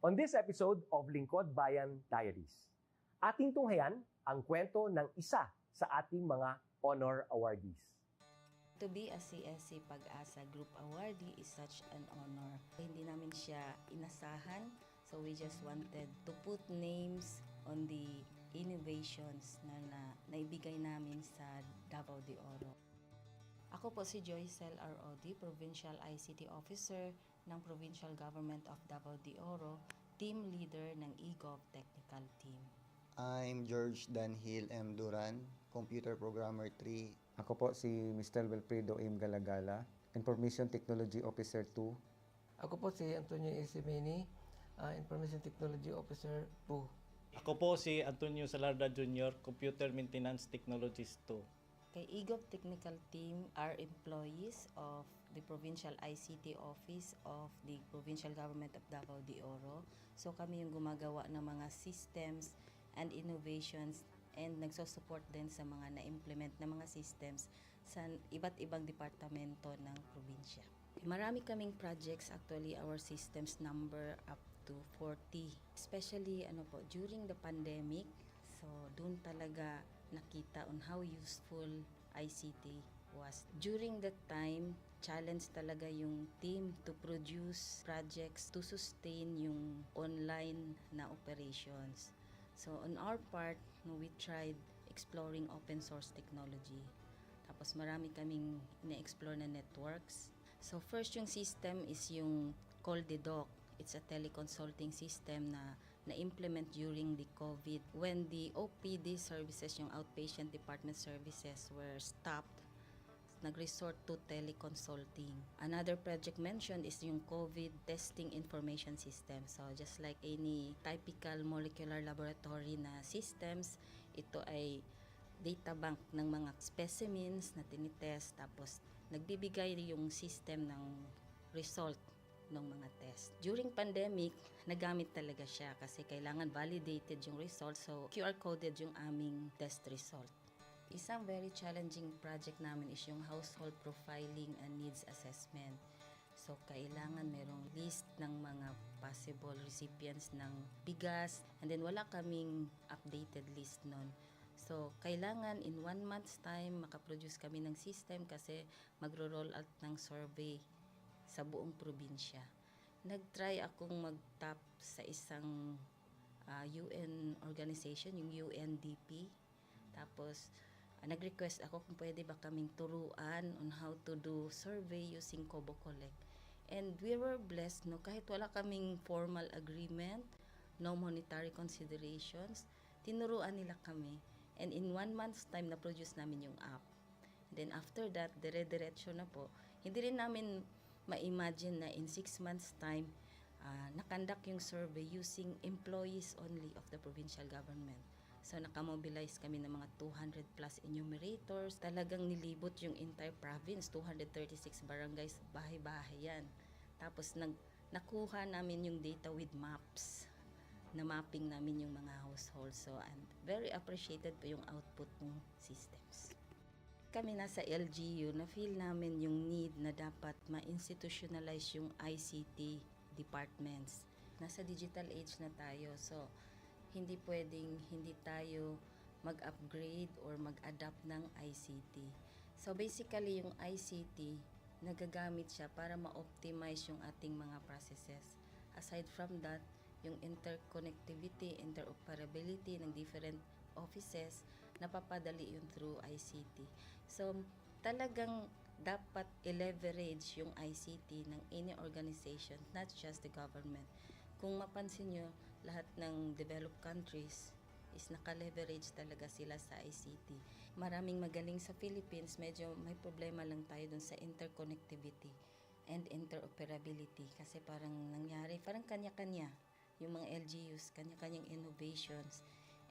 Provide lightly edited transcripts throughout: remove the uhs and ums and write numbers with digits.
On this episode of Lingkod Bayan Diaries, ating tunghayan ang kwento ng isa sa ating mga honor awardees. To be a CSC Pag-asa Group Awardee is such an honor. Hindi namin siya inasahan, so we just wanted to put names on the innovations na naibigay namin sa Davao de Oro. Ako po si Joycel ROD, Provincial ICT Officer ng Provincial Government of Davao de Oro, Team Leader ng eGov Technical Team. I'm George Danhil M. Duran, Computer Programmer 3. Ako po si Mr. Wilfredo M. Galagala, Information Technology Officer 2. Ako po si Antonio Isimini, Information Technology Officer 2. Ako po si Antonio Salarda Jr., Computer Maintenance Technologist 2. Kay eGov Technical Team are employees of the Provincial ICT Office of the Provincial Government of Davao de Oro. So kami yung gumagawa ng mga systems and innovations and nagsusupport din sa mga na-implement na mga systems sa iba't ibang departamento ng probinsya. Marami kaming projects, actually our systems number up to 40. Especially during the pandemic, so doon talaga nakita on how useful ICT was. During that time, challenge talaga yung team to produce projects to sustain yung online na operations. So on our part, we tried exploring open source technology. Tapos marami kaming ina-explore na networks. So first yung system is yung Call-the-Doc. It's a teleconsulting system na na-implement during the COVID. When the OPD services, yung outpatient department services were stopped, nag-resort to teleconsulting. Another project mentioned is yung COVID testing information system. So just like any typical molecular laboratory na systems, ito ay data bank ng mga specimens na tinitest, tapos nagbibigay yung system ng result ng mga test. During pandemic, nagamit talaga siya kasi kailangan validated yung result, so QR coded yung aming test result. Isang very challenging project namin is yung household profiling and needs assessment. So kailangan merong list ng mga possible recipients ng bigas, and then wala kaming updated list nun. So kailangan in 1 month's time makaproduce kami ng system kasi magro-roll out ng survey sa buong probinsya. Nag-try akong mag-tap sa isang UN organization, yung UNDP. Tapos, nag-request ako kung pwede ba kaming turuan on how to do survey using Kobo Collect. And we were blessed, kahit wala kaming formal agreement, no monetary considerations, tinuruan nila kami. And in 1 month's time, na-produce namin yung app. And then after that, dire-diretso na po. Hindi rin namin ma-imagine na in 6 months' time, nakandak yung survey using employees only of the provincial government. So, nakamobilize kami ng mga 200 plus enumerators. Talagang nilibot yung entire province, 236 barangays, bahay-bahay yan. Tapos, nakuha namin yung data with maps. Na mapping namin yung mga households. So, and very appreciated po yung output ng systems. Kami nasa LGU, na-feel namin yung need na dapat ma-institutionalize yung ICT departments. Nasa digital age na tayo, so hindi pwedeng hindi tayo mag-upgrade or mag-adapt ng ICT. So basically yung ICT, nagagamit siya para ma-optimize yung ating mga processes. Aside from that, yung interconnectivity, interoperability ng different offices, napapadali yun through ICT. So, talagang dapat i-leverage yung ICT ng any organization, not just the government. Kung mapansin nyo, lahat ng developed countries is naka-leverage talaga sila sa ICT. Maraming magaling sa Philippines, medyo may problema lang tayo dun sa interconnectivity and interoperability kasi parang nangyari, parang kanya-kanya yung mga LGUs, kanya-kanyang innovations.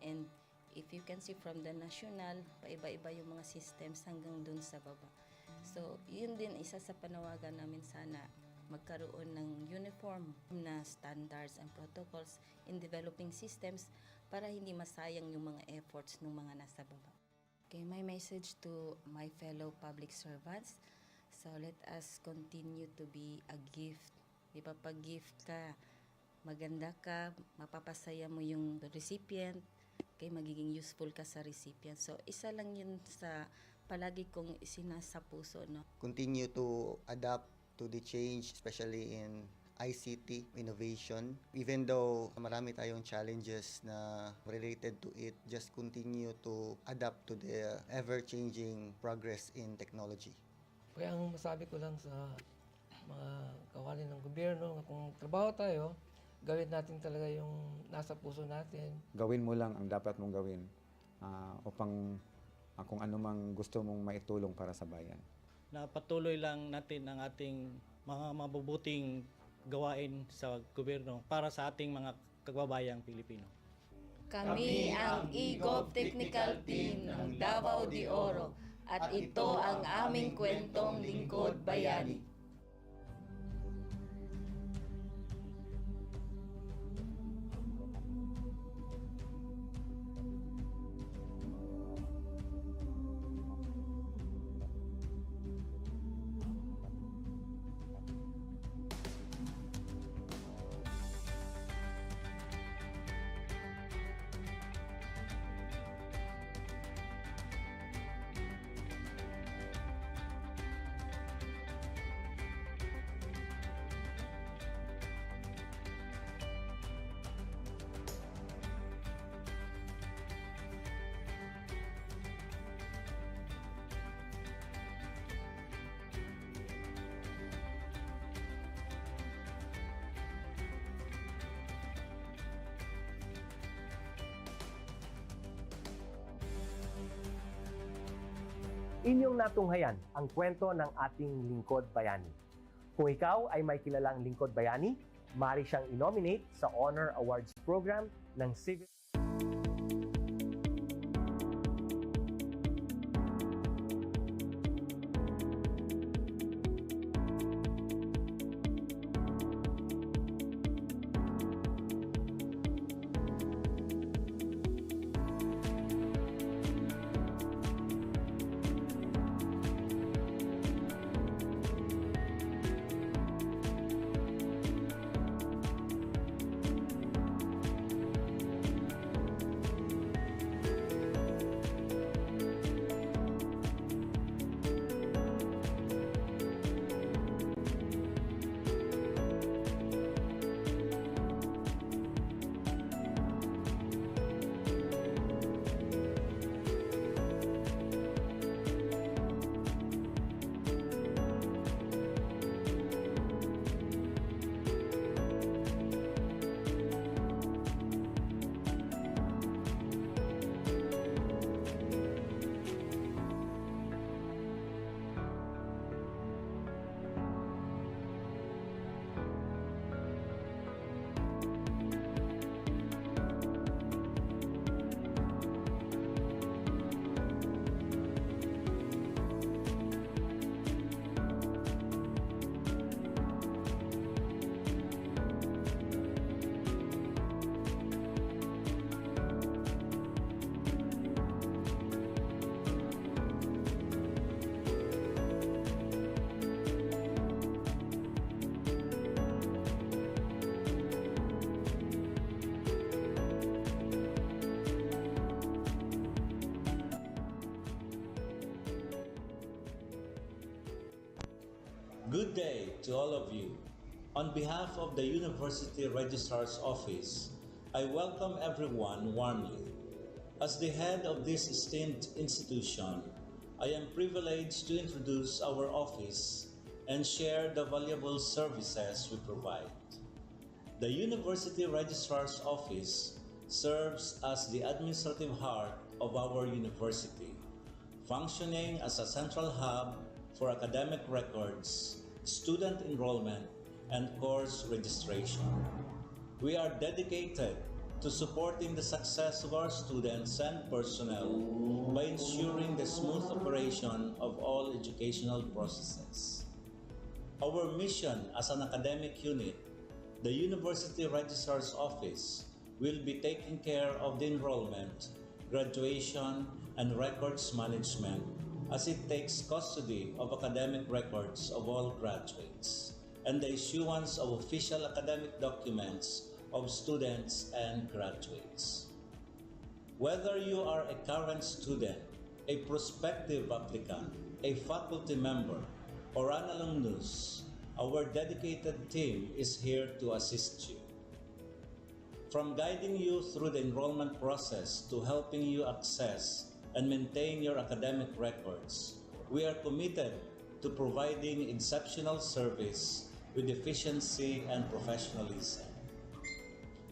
And if you can see from the national, paiba-iba yung mga systems hanggang dun sa baba. So, yun din isa sa panawagan namin, sana magkaroon ng uniform na standards and protocols in developing systems para hindi masayang yung mga efforts ng mga nasa baba. Okay, my message to my fellow public servants, so let us continue to be a gift. Di ba, pag gift ka, maganda ka, mapapasaya mo yung recipient, kay magiging useful ka sa recipient. So, isa lang yun sa palagi kong isinasa puso, no? Continue to adapt to the change, especially in ICT innovation. Even though marami tayong challenges na related to it, just continue to adapt to the ever-changing progress in technology. Kaya ang masabi ko lang sa mga kawani ng gobyerno, kung trabaho tayo, gawin natin talaga yung nasa puso natin. Gawin mo lang ang dapat mong gawin upang kung ano mang gusto mong maitulong para sa bayan. Na patuloy lang natin ang ating mga mabubuting gawain sa gobyerno para sa ating mga kababayang Pilipino. Kami ang EGOV Technical Team ng Davao de Oro at ito ang aming kwentong lingkod bayani. Inyong natunghayan ang kwento ng ating lingkod bayani. Kung ikaw ay may kilalang lingkod bayani, maaari siyang i-nominate sa Honor Awards Program ng Civil Good day to all of you. On behalf of the University Registrar's Office, I welcome everyone warmly. As the head of this esteemed institution, I am privileged to introduce our office and share the valuable services we provide. The University Registrar's Office serves as the administrative heart of our university, functioning as a central hub for academic records, student enrollment, and course registration. We are dedicated to supporting the success of our students and personnel by ensuring the smooth operation of all educational processes. Our mission as an academic unit, the University Registrar's Office, will be taking care of the enrollment, graduation, and records management as it takes custody of academic records of all graduates and the issuance of official academic documents of students and graduates. Whether you are a current student, a prospective applicant, a faculty member, or an alumnus, our dedicated team is here to assist you. From guiding you through the enrollment process to helping you access and maintain your academic records, we are committed to providing exceptional service with efficiency and professionalism.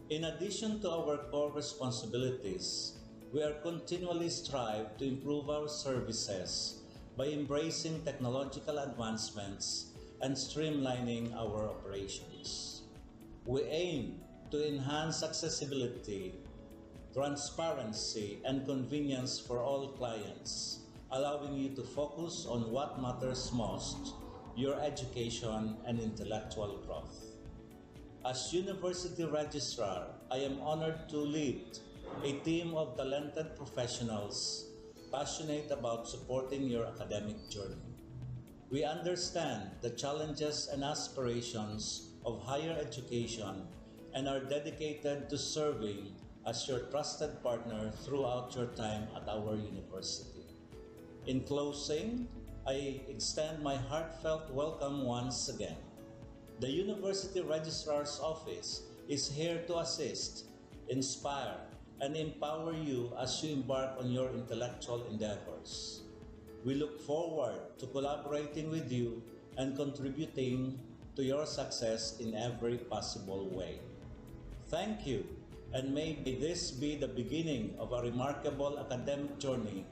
In addition to our core responsibilities, we are continually strive to improve our services by embracing technological advancements and streamlining our operations. We aim to enhance accessibility, transparency, and convenience for all clients, allowing you to focus on what matters most, your education and intellectual growth. As University Registrar, I am honored to lead a team of talented professionals passionate about supporting your academic journey. We understand the challenges and aspirations of higher education and are dedicated to serving as your trusted partner throughout your time at our university. In closing, I extend my heartfelt welcome once again. The University Registrar's Office is here to assist, inspire, and empower you as you embark on your intellectual endeavors. We look forward to collaborating with you and contributing to your success in every possible way. Thank you, and may this be the beginning of a remarkable academic journey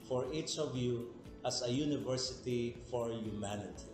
for each of you as a university for humanity.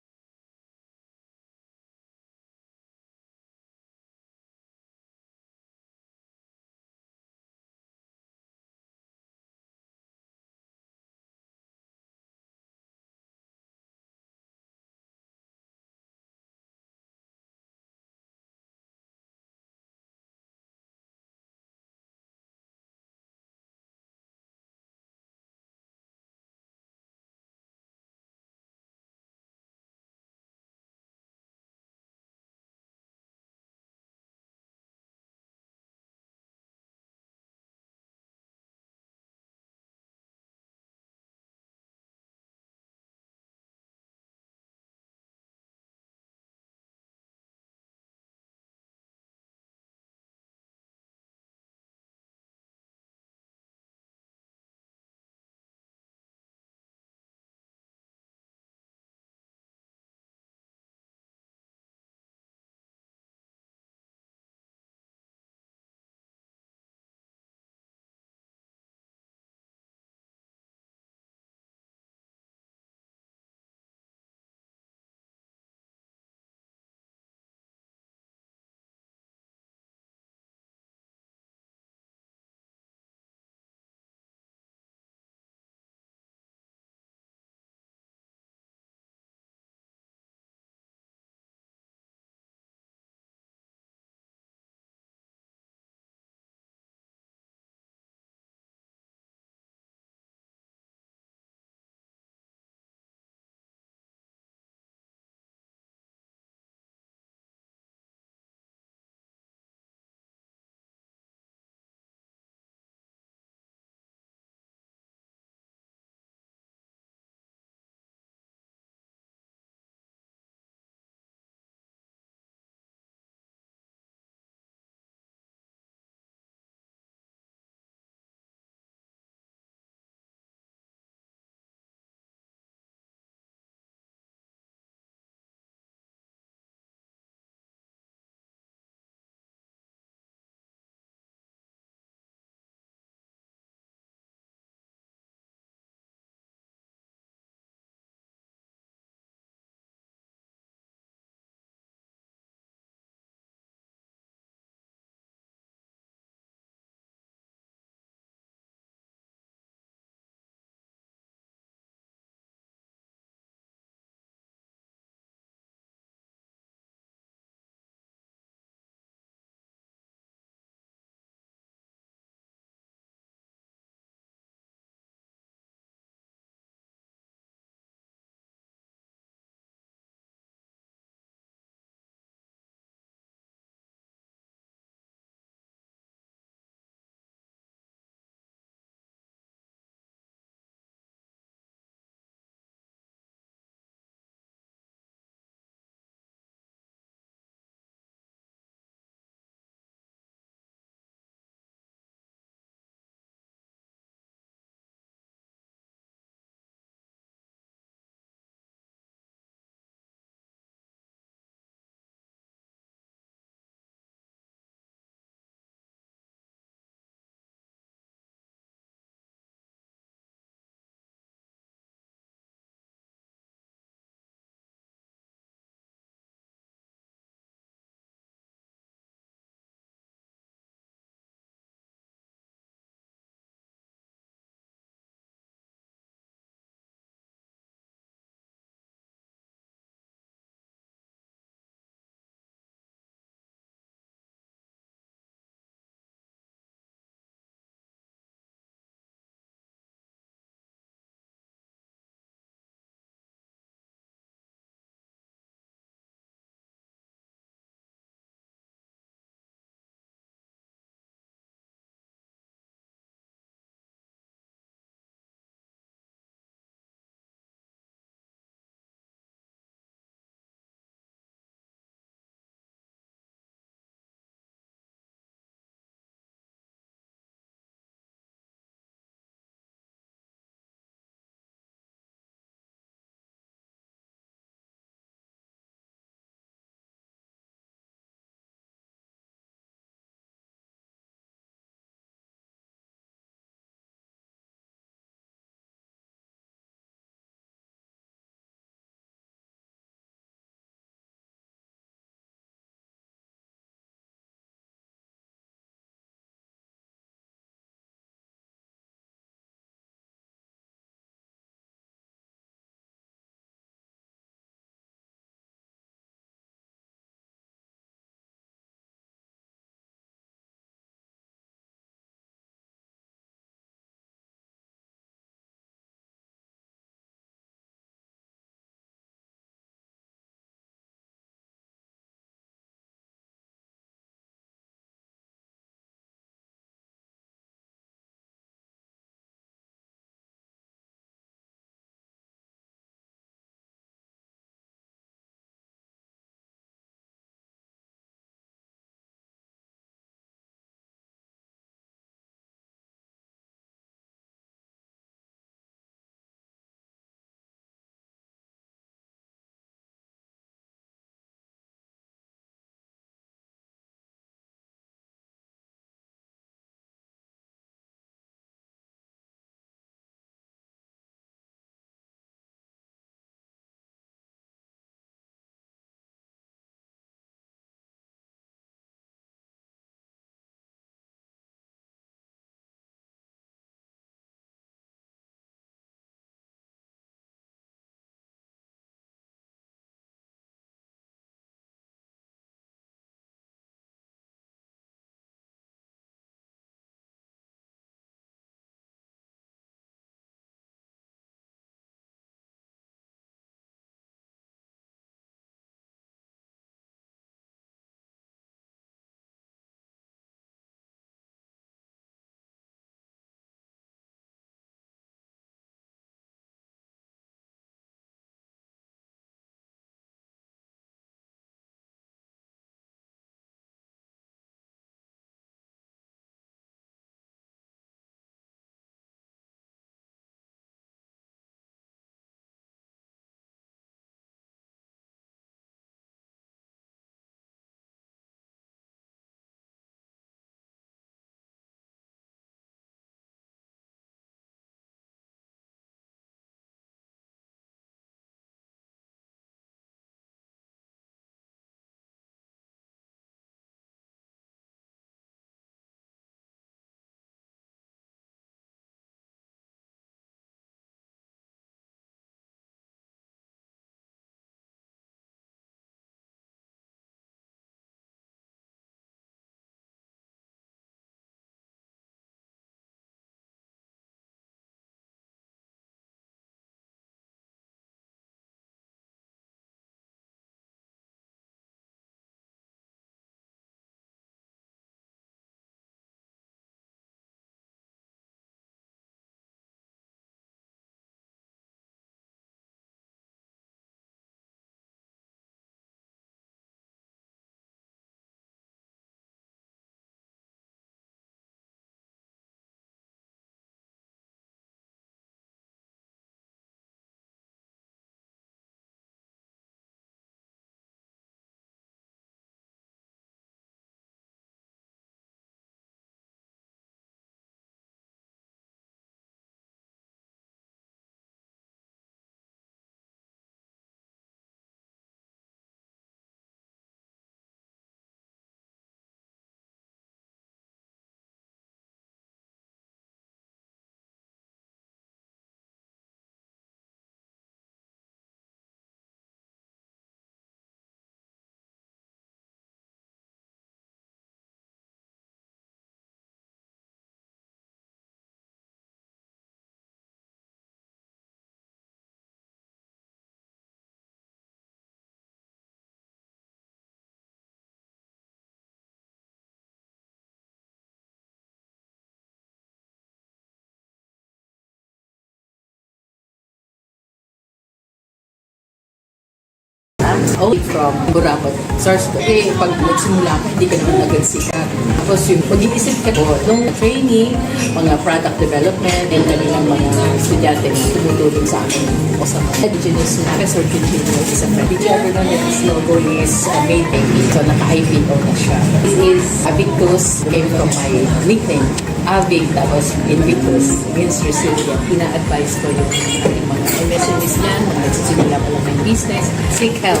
only from Boracay source ko. Eh, pag nagsimula ka, hindi ka naman agad sikat. Tapos yung mag-iisip ka po, nung training, mga product development, and kanilang mga estudyante na tumutulong sa akin. O sa mga indigenous na Professor Virginia is a friend. Did you ever know that this logo is made by me? So, naka-IPO na siya. This is Abicus, came from my nickname. Avig, tapos Invictus, means resilient. Ina-advise ko yung ating mga MSMEs dyan, na nagsisimula pa lang ng business, seek help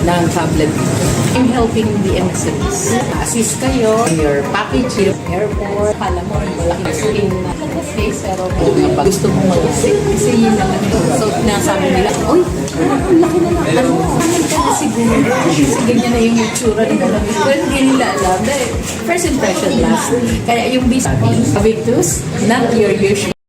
ng tablet. I'm helping the MSMEs. Assist kayo in your package, yung airport, pala mo, malaking screen na face, pero kung gusto mong mag-isip, kasi yun naman yun. So, nasabi nila, oy, ang laki na lang, ano ka siguro, kasi ganyan na yung itsura nila. Pero hindi nila alam, dahil first impression last. Kaya yung business, Victus, not your usual.